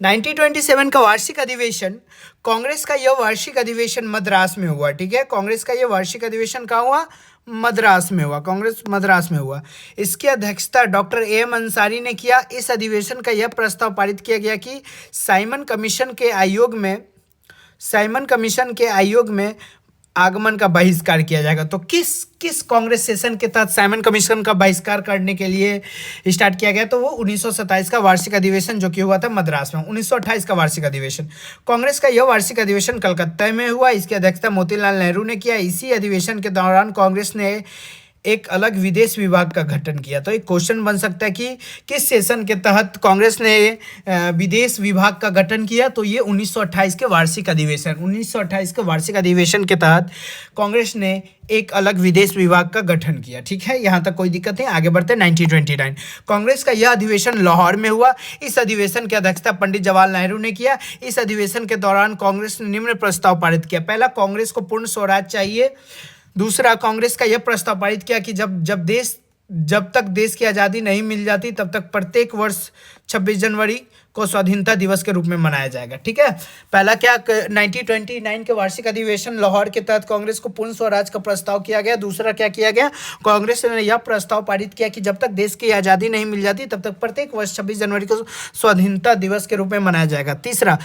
1927 का वार्षिक अधिवेशन, कांग्रेस का यह वार्षिक अधिवेशन मद्रास में हुआ। ठीक है, कांग्रेस का यह वार्षिक अधिवेशन कहाँ हुआ? मद्रास में हुआ। कांग्रेस मद्रास में हुआ। इसकी अध्यक्षता डॉक्टर एम अंसारी ने किया। इस अधिवेशन का यह प्रस्ताव पारित किया गया कि साइमन कमीशन के आयोग में आगमन का बहिष्कार किया जाएगा। तो किस कांग्रेस सेशन के तहत साइमन कमीशन का बहिष्कार करने के लिए स्टार्ट किया गया? तो वो 1927 का वार्षिक अधिवेशन जो कि हुआ था मद्रास में। 1928 का वार्षिक अधिवेशन, कांग्रेस का यह वार्षिक अधिवेशन कलकत्ता में हुआ। इसकी अध्यक्षता मोतीलाल नेहरू ने किया। इसी अधिवेशन के दौरान कांग्रेस ने एक अलग विदेश विभाग का गठन किया। तो एक क्वेश्चन बन सकता है कि किस सेशन के तहत कांग्रेस ने विदेश विभाग का गठन किया? तो ये 1928 के वार्षिक अधिवेशन, 1928 के वार्षिक अधिवेशन के तहत कांग्रेस ने एक अलग विदेश विभाग का गठन किया। ठीक है, यहाँ तक कोई दिक्कत नहीं। आगे बढ़ते 1929, कांग्रेस का यह अधिवेशन लाहौर में हुआ। इस अधिवेशन की अध्यक्षता पंडित जवाहरलाल नेहरू ने किया। इस अधिवेशन के दौरान कांग्रेस ने निम्न प्रस्ताव पारित किया। पहला, कांग्रेस को पूर्ण स्वराज चाहिए। दूसरा, कांग्रेस का यह प्रस्ताव पारित किया कि जब तक देश की आज़ादी नहीं मिल जाती तब तक प्रत्येक वर्ष 26 जनवरी को स्वाधीनता दिवस के रूप में मनाया जाएगा। ठीक है, पहला क्या, 1929 के वार्षिक अधिवेशन लाहौर के तहत कांग्रेस को पूर्ण स्वराज का प्रस्ताव किया गया। दूसरा क्या किया गया? कांग्रेस ने यह प्रस्ताव पारित किया कि जब तक देश की आज़ादी नहीं मिल जाती तब तक प्रत्येक वर्ष 26 जनवरी को स्वाधीनता दिवस के रूप में मनाया जाएगा। तीसरा,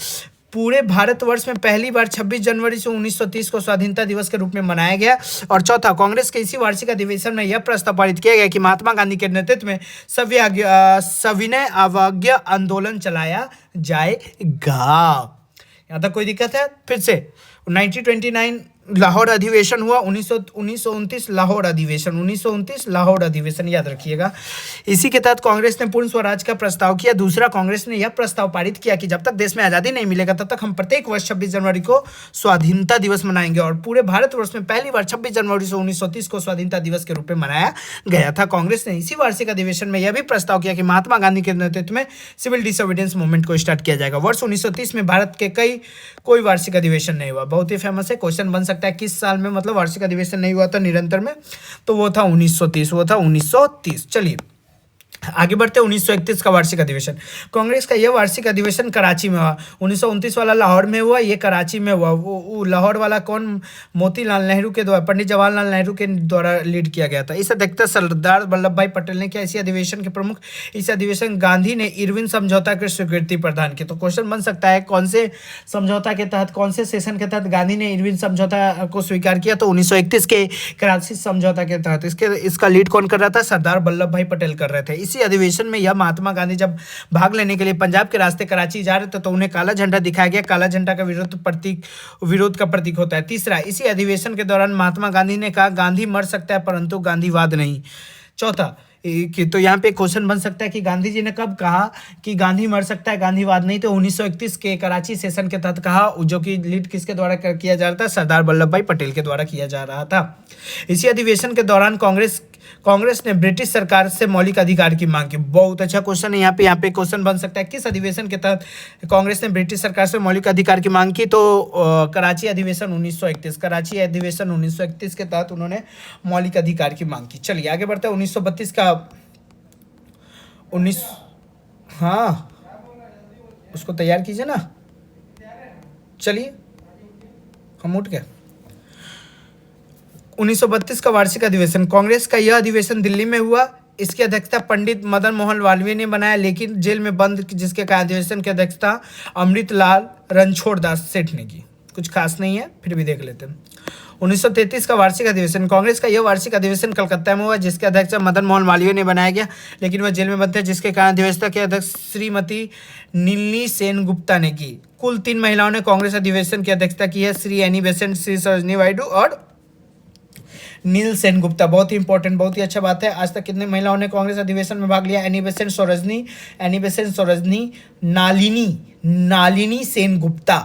पूरे भारतवर्ष में पहली बार 26 जनवरी से 1930 को स्वाधीनता दिवस के रूप में मनाया गया। और चौथा, कांग्रेस के इसी वार्षिक अधिवेशन में यह प्रस्ताव पारित किया गया कि महात्मा गांधी के नेतृत्व में सविनय अवज्ञा आंदोलन चलाया जाएगा। यहाँ तक कोई दिक्कत है? फिर से 1929 लाहौर अधिवेशन हुआ। 1929 लाहौर अधिवेशन, 1929 लाहौर अधिवेशन याद रखिएगा। इसी के तहत कांग्रेस ने पूर्ण स्वराज का प्रस्ताव किया। दूसरा, कांग्रेस ने यह प्रस्ताव पारित किया कि जब तक देश में आज़ादी नहीं मिलेगा तब तक हम प्रत्येक वर्ष 26 जनवरी को स्वाधीनता दिवस मनाएंगे। और पूरे भारतवर्ष में पहली बार 26 जनवरी से 1930 को स्वाधीनता दिवस के रूप में मनाया गया था। कांग्रेस ने इसी वार्षिक अधिवेशन में यह भी प्रस्ताव किया कि महात्मा गांधी के नेतृत्व में सिविल डिसोबीडियंस मूवमेंट को स्टार्ट किया जाएगा। वर्ष 1930 में भारत के कोई वार्षिक अधिवेशन नहीं हुआ। बहुत ही फेमस है, क्वेश्चन बन सकता है किस साल में मतलब वार्षिक अधिवेशन नहीं हुआ था निरंतर में? तो वो था 1930। चलिए आगे बढ़ते 1931 का वार्षिक अधिवेशन, कांग्रेस का यह वार्षिक अधिवेशन कराची में हुआ। 1929 वाला लाहौर में हुआ, ये कराची में हुआ। वो लाहौर वाला कौन? मोतीलाल नेहरू के द्वारा, पंडित जवाहरलाल नेहरू के द्वारा लीड किया गया था। इस अध्यक्षता सरदार वल्लभ भाई पटेल ने किया। इसी अधिवेशन के प्रमुख, इस अधिवेशन गांधी ने इरविन समझौता की स्वीकृति प्रदान की। तो क्वेश्चन बन सकता है कौन से समझौता के तहत, कौन से सेशन के तहत गांधी ने इरविन समझौता को स्वीकार किया? तो 1931 के कराची समझौता के तहत। इसका लीड कौन कर रहा था? सरदार वल्लभ भाई पटेल कर रहे थे। इसी अधिवेशन में यह महात्मा गांधी जब भाग लेने के लिए पंजाब के रास्ते कराची जा रहे थे तो उन्हें काला झंडा दिखाया गया। काला झंडा का विरोध का प्रतीक होता है। तीसरा, इसी अधिवेशन के दौरान महात्मा गांधी ने कहा गांधी मर सकता है परंतु गांधीवाद नहीं। चौथा, तो यहाँ पे क्वेश्चन बन सकता है कि गांधी जी ने कब कहा कि गांधी मर सकता है, गांधीवाद नहीं? तो 1931 के कराची सेशन के तहत कहा, जो कि लीड किसके द्वारा किया जा रहा था? सरदार वल्लभ भाई पटेल के द्वारा किया जा रहा था। इसी अधिवेशन के दौरान कांग्रेस ने ब्रिटिश सरकार से मौलिक अधिकार की मांग की। बहुत अच्छा क्वेश्चन है यहाँ पे क्वेश्चन बन सकता है किस अधिवेशन के तहत कांग्रेस ने ब्रिटिश सरकार से मौलिक अधिकार की मांग की? तो कराची अधिवेशन 1931, कराची अधिवेशन 1931 के तहत उन्होंने मौलिक अधिकार की मांग की। चलिए आगे बढ़ते हैं 1932 का हाँ उसको तैयार कीजिए ना। चलिए हम उठ गए। 1932 का वार्षिक अधिवेशन, कांग्रेस का यह अधिवेशन दिल्ली में हुआ। इसकी अध्यक्षता पंडित मदन मोहन मालवीय ने बनाया, लेकिन जेल में बंद, जिसके अधिवेशन की अध्यक्षता अमृतलाल रणछोड़दास सेठ ने की। कुछ खास नहीं है, फिर भी देख लेते हैं। 1933 का वार्षिक अधिवेशन, कांग्रेस का यह वार्षिक अधिवेशन कलकत्ता में हुआ, जिसके अध्यक्ष मदन मोहन मालवीय ने बनाया गया, लेकिन वह जेल में बंद थे, जिसके कारण अधिवेशन के अध्यक्ष श्रीमती नीलनी सेनगुप्ता ने की। कुल 3 महिलाओं ने कांग्रेस अधिवेशन की अध्यक्षता की है, श्री एनी बेसेंट, श्री सरोजनी नायडू और नील सेनगुप्ता। बहुत ही इंपॉर्टेंट, बहुत ही अच्छा बात है। आज तक कितने महिलाओं ने कांग्रेस अधिवेशन में भाग लिया? Annie Besant Sarojini, Nalini Sengupta.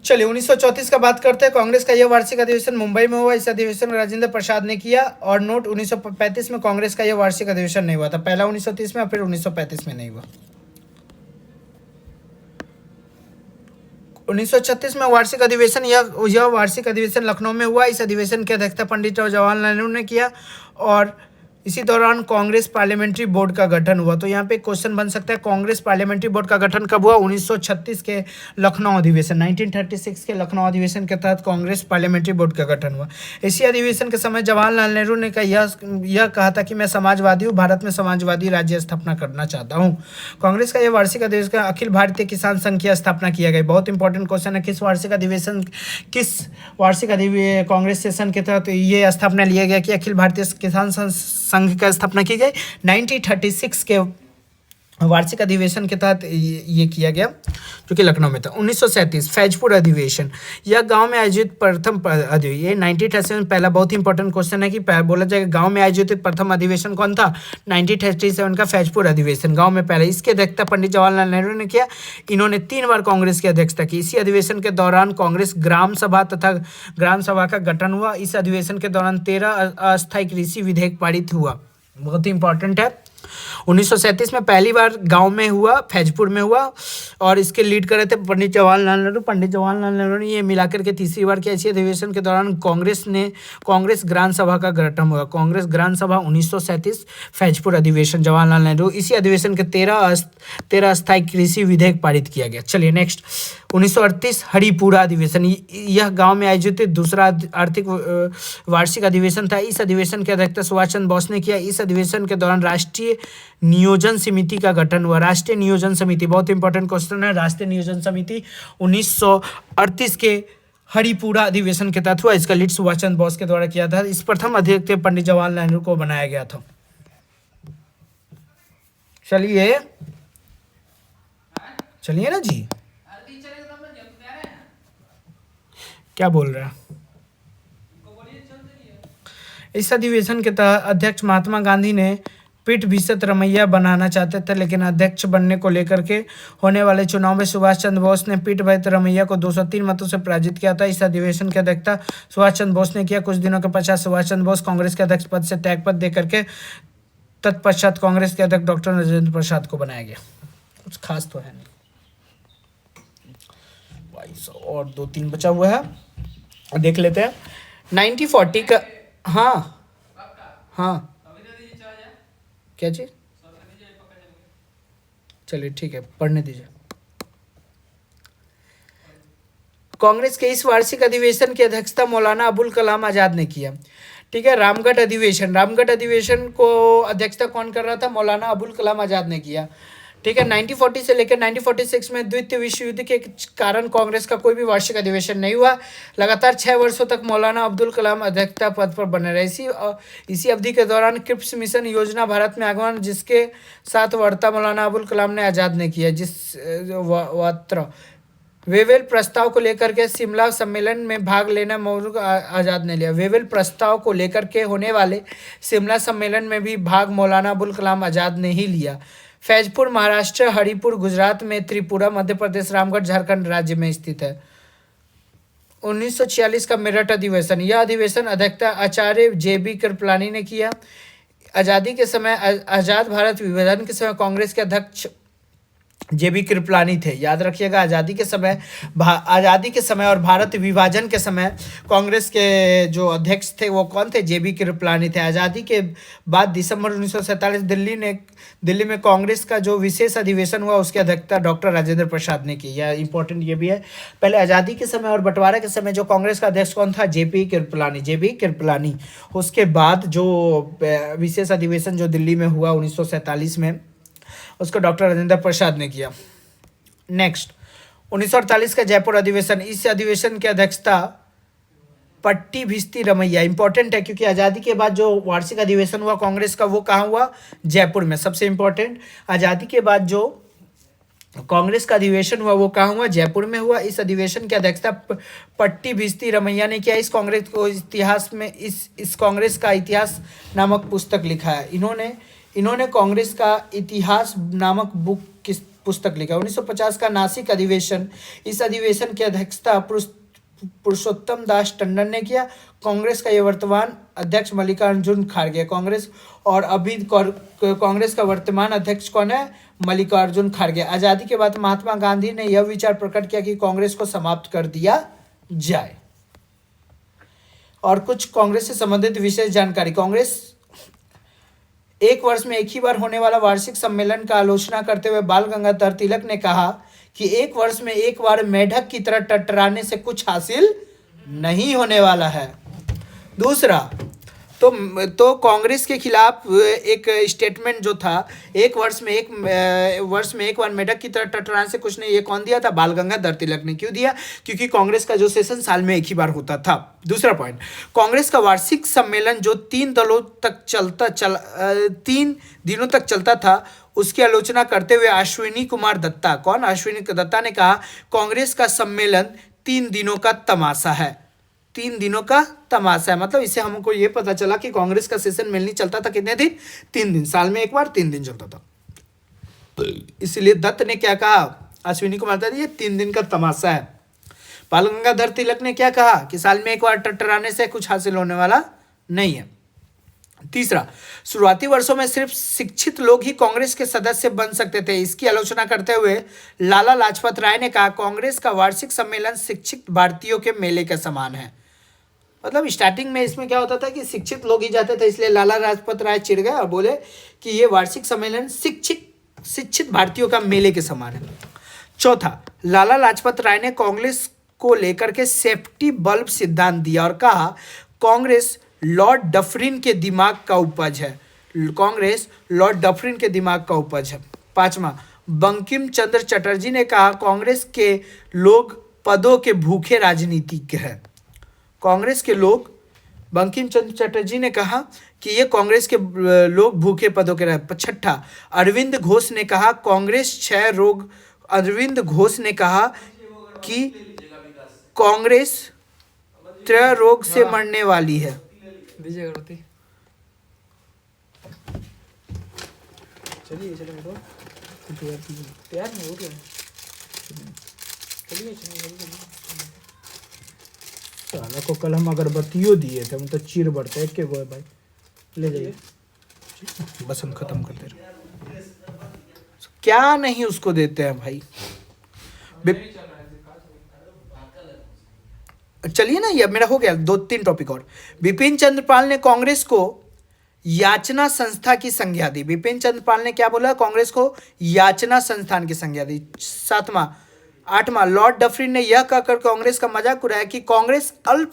चलिए 1934 का बात करते हैं। कांग्रेस का यह वार्षिक अधिवेशन मुंबई में हुआ। इस अधिवेशन में राजेंद्र प्रसाद ने किया। और नोट, 1935 में कांग्रेस का यह वार्षिक अधिवेशन नहीं हुआ था। पहला 1930 में और फिर 1935 में नहीं हुआ। 1936 में वार्षिक अधिवेशन, यह वार्षिक अधिवेशन लखनऊ में हुआ। इस अधिवेशन की अध्यक्षता पंडित जवाहरलाल नेहरू ने किया। और इसी दौरान कांग्रेस पार्लियामेंट्री बोर्ड का गठन हुआ। तो यहाँ पे क्वेश्चन बन सकता है कांग्रेस पार्लियामेंट्री बोर्ड का गठन कब हुआ? 1936 के लखनऊ अधिवेशन, 1936 के लखनऊ अधिवेशन के तहत कांग्रेस पार्लियामेंट्री बोर्ड का गठन हुआ। इसी अधिवेशन के समय जवाहरलाल नेहरू ने यह कहा था कि मैं समाजवादी हूँ, भारत में समाजवादी राज्य स्थापना करना चाहता हूँ। कांग्रेस का यह वार्षिक अधिवेशन अखिल भारतीय किसान संघ की स्थापना किया गया। बहुत इंपॉर्टेंट क्वेश्चन है, किस वार्षिक कांग्रेस सेशन के तहत ये स्थापना लिया गया कि अखिल भारतीय किसान संघ का स्थापना की गई? 1936 के वार्षिक अधिवेशन के तहत ये किया गया, जो कि लखनऊ में था। 1937 फैजपुर अधिवेशन, यह गांव में आयोजित प्रथम अधिवेशन। ये 1937 में पहला बहुत ही इंपॉर्टेंट क्वेश्चन है कि बोला जाएगा गांव में आयोजित प्रथम अधिवेशन कौन था? 1937 का फैजपुर अधिवेशन, गांव में पहला। इसकी अध्यक्षता पंडित जवाहरलाल नेहरू ने किया। इन्होंने 3 बार कांग्रेस की अध्यक्षता की। इसी अधिवेशन के दौरान कांग्रेस ग्राम सभा का गठन हुआ। इस अधिवेशन के दौरान 13 अस्थायी कृषि विधेयक पारित हुआ। बहुत ही इंपॉर्टेंट है। 1937 में पहली बार गांव में हुआ, फैजपुर में हुआ, और इसके लीड कर रहे थे पंडित जवाहरलाल नेहरू। पंडित जवाहरलाल नेहरू ने ये मिलाकर के तीसरी बार किया। इसी अधिवेशन के दौरान कांग्रेस ग्राम सभा का गठन हुआ। कांग्रेस ग्राम सभा 1937 फैजपुर अधिवेशन, जवाहरलाल नेहरू। इसी अधिवेशन के 13 अस्थायी कृषि विधेयक पारित किया गया। चलिए नेक्स्ट, 1938 हरिपुरा अधिवेशन, यह गांव में आयोजित दूसरा आर्थिक वार्षिक अधिवेशन था। इस अधिवेशन की अध्यक्षता सुभाष चंद्र बोस ने किया। इस अधिवेशन के दौरान राष्ट्रीय नियोजन समिति का गठन हुआ। राष्ट्रीय नियोजन समिति, बहुत इंपॉर्टेंट क्वेश्चन है। राष्ट्रीय नियोजन समिति 1938 के हरिपुरा अधिवेशन के तहत हुआ। इसका लीड सुभाष चंद्र बोस के द्वारा किया था। इस प्रथम अध्यक्ष पंडित जवाहरलाल नेहरू को बनाया गया था। चलिए ना जी, क्या बोल रहा है? इस अधिवेशन के तहत अध्यक्ष महात्मा गांधी ने पीठ भीषत रमैया बनाना चाहते थे, लेकिन अध्यक्ष बनने को लेकर के होने वाले चुनाव में सुभाष चंद्र बोस ने पीठ भीषत रमैया को 203 मतों से पराजित किया था। इस अधिवेशन की अध्यक्षता सुभाष चंद्र बोस ने किया। कुछ दिनों के पश्चात सुभाष चंद्र बोस कांग्रेस के अध्यक्ष पद से त्यागपत्र दे करके तत्पश्चात कांग्रेस के अध्यक्ष डॉक्टर राजेंद्र प्रसाद को बनाया गया। कुछ खास तो है नहीं, और 2-3 बचा हुआ है, देख लेते हैं। 1940 का, हाँ क्या चीज? चलिए ठीक है, पढ़ने दीजिए। कांग्रेस के इस वार्षिक अधिवेशन की अध्यक्षता मौलाना अबुल कलाम आजाद ने किया। ठीक है, रामगढ़ अधिवेशन को अध्यक्षता कौन कर रहा था? मौलाना अबुल कलाम आजाद ने किया। ठीक है, 1940 से लेकर 1946 में द्वितीय विश्व युद्ध के कारण कांग्रेस का कोई भी वार्षिक अधिवेशन नहीं हुआ। लगातार 6 वर्षों तक मौलाना अब्दुल कलाम अध्यक्षता पद पर बने रहे। इसी अवधि के दौरान क्रिप्स मिशन योजना भारत में आगमन, जिसके साथ वार्ता मौलाना अबुल कलाम ने आज़ाद ने किया। वेवेल प्रस्ताव को लेकर के शिमला सम्मेलन में भाग लेना मौजूद आज़ाद ने लिया। वेवेल प्रस्ताव को लेकर के होने वाले शिमला सम्मेलन में भी भाग मौलाना अबुल कलाम आज़ाद ने ही लिया। फैजपुर महाराष्ट्र, हरिपुर गुजरात में, त्रिपुरा मध्य प्रदेश, रामगढ़ झारखंड राज्य में स्थित है। 1946 का मेरठ अधिवेशन, यह अधिवेशन अध्यक्षता आचार्य JB कृपलानी ने किया। आज़ादी के समय, आज़ाद भारत विभाजन के समय कांग्रेस के अध्यक्ष JB कृपलानी थे। याद रखिएगा, आज़ादी के समय और भारत विभाजन के समय कांग्रेस के जो अध्यक्ष थे वो कौन थे? JB कृपलानी थे। आज़ादी के बाद दिसंबर 1947 दिल्ली में कांग्रेस का जो विशेष अधिवेशन हुआ, उसकी अध्यक्षता डॉक्टर राजेंद्र प्रसाद ने की। यह इंपॉर्टेंट ये भी है। पहले आज़ादी के समय और बंटवारे के समय जो कांग्रेस का अध्यक्ष कौन था? JB कृपलानी। उसके बाद जो विशेष अधिवेशन जो दिल्ली में हुआ 1947 में, उसको डॉक्टर राजेंद्र प्रसाद ने किया। नेक्स्ट, 1948 का जयपुर अधिवेशन, इस अधिवेशन की अध्यक्षता पट्टी भिस्ती रमैया। इंपॉर्टेंट है क्योंकि आज़ादी के बाद जो वार्षिक अधिवेशन हुआ कांग्रेस का, वो कहाँ हुआ? जयपुर में। सबसे इंपॉर्टेंट, आज़ादी के बाद जो कांग्रेस का अधिवेशन हुआ वो कहाँ हुआ? जयपुर में हुआ। इस अधिवेशन की अध्यक्षता पट्टी भिस्ती रमैया ने किया। इस कांग्रेस का इतिहास नामक पुस्तक लिखा है। इन्होंने कांग्रेस का इतिहास नामक बुक की पुस्तक लिखा। 1950 का नासिक अधिवेशन, इस अधिवेशन की अध्यक्षता पुरुषोत्तम दास टंडन ने किया। कांग्रेस का ये वर्तमान अध्यक्ष मल्लिकार्जुन खड़गे। कांग्रेस का वर्तमान अध्यक्ष कौन है? मल्लिकार्जुन खड़गे। आज़ादी के बाद महात्मा गांधी ने यह विचार प्रकट किया कि कांग्रेस को समाप्त कर दिया जाए। और कुछ कांग्रेस से संबंधित विशेष जानकारी। एक वर्ष में एक ही बार होने वाला वार्षिक सम्मेलन का आलोचना करते हुए बाल गंगाधर तिलक ने कहा कि एक वर्ष में एक बार मेढक की तरह टटराने से कुछ हासिल नहीं होने वाला है। दूसरा, तो कांग्रेस के खिलाफ एक स्टेटमेंट जो था, एक वर्ष में एक बार मेढक की तरह टटराने से कुछ नहीं, ये कौन दिया था? बाल गंगाधर तिलक ने। क्यों दिया? क्योंकि कांग्रेस का जो सेशन साल में एक ही बार होता था। दूसरा पॉइंट, कांग्रेस का वार्षिक सम्मेलन जो 3 दिनों तक चलता था, उसकी आलोचना करते हुए अश्विनी कुमार दत्ता, कौन? अश्विनी दत्ता ने कहा कांग्रेस का सम्मेलन 3 दिनों का तमाशा है। 3 दिनों का तमाशा है, मतलब इससे हमको ये पता चला कि कांग्रेस का सेशन मेनली चलता था कितने दिन? 3 दिन, साल में एक बार 3 दिन चलता था। इसलिए दत्त ने क्या कहा? अश्विनी कुमार दत्त, ये 3 दिन का तमाशा है। बाल गंगाधर तिलक ने क्या कहा? कि साल में एक बार टटराने से कुछ हासिल होने वाला नहीं है। तीसरा, शुरुआती वर्षों में सिर्फ शिक्षित लोग ही कांग्रेस के सदस्य बन सकते थे। इसकी आलोचना करते हुए लाला लाजपत राय ने कहा कांग्रेस का वार्षिक सम्मेलन शिक्षित भारतीयों के मेले के समान है। मतलब स्टार्टिंग में इसमें क्या होता था कि शिक्षित लोग ही जाते थे, इसलिए लाला लाजपत राय चिढ़ गए और बोले कि ये वार्षिक सम्मेलन शिक्षित भारतीयों का मेले के समान है। चौथा, लाला लाजपत राय ने कांग्रेस को लेकर के सेफ्टी बल्ब सिद्धांत दिया और कहा कांग्रेस लॉर्ड डफरिन के दिमाग का उपज है। कांग्रेस लॉर्ड डफरिन के दिमाग का उपज है। पांचवा, बंकिम चंद्र चटर्जी ने कहा कांग्रेस के लोग पदों के भूखे राजनीतिज्ञ हैं। कांग्रेस के लोग, बंकिम चंद्र चटर्जी ने कहा कि ये कांग्रेस के लोग भूखे पदों के रहे। छठा, अरविंद घोष ने कहा कि कांग्रेस क्षय रोग से मरने वाली है। चलिए तैयार नहीं हो गया, साला को कल हम अगरबत्तियों दिए थे, हम तो चीर बढ़ते है के वो भाई ले जाइए, बस हम खत्म करते रहे। क्या नहीं उसको देते हैं भाई। चलिए ना, ये मेरा हो गया, 2-3 टॉपिक और। बिपिन चंद्र पाल ने कांग्रेस को याचना संस्था की संज्ञा दी। बिपिन चंद्र पाल ने क्या बोला? कांग्रेस को याचना संस्थान की संज्ञा दी। 8वां, लॉर्ड डफरिन ने यह कहकर कांग्रेस का मजाक उड़ाया कि कांग्रेस अल्प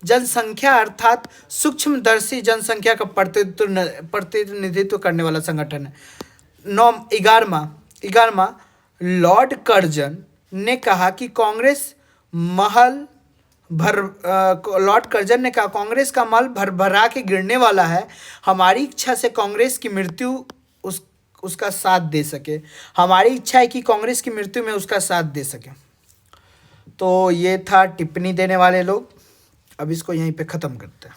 जनसंख्या अर्थात सूक्ष्मदर्शी जनसंख्या का प्रतिनिधित्व करने वाला संगठन है। 11वां, लॉर्ड कर्जन ने कहा कि लॉर्ड कर्जन ने कहा कांग्रेस का मल भरभरा के गिरने वाला है। हमारी इच्छा से कांग्रेस की मृत्यु उसका साथ दे सके। हमारी इच्छा है कि कांग्रेस की मृत्यु में उसका साथ दे सके। तो ये था टिप्पणी देने वाले लोग। अब इसको यहीं पे ख़त्म करते हैं।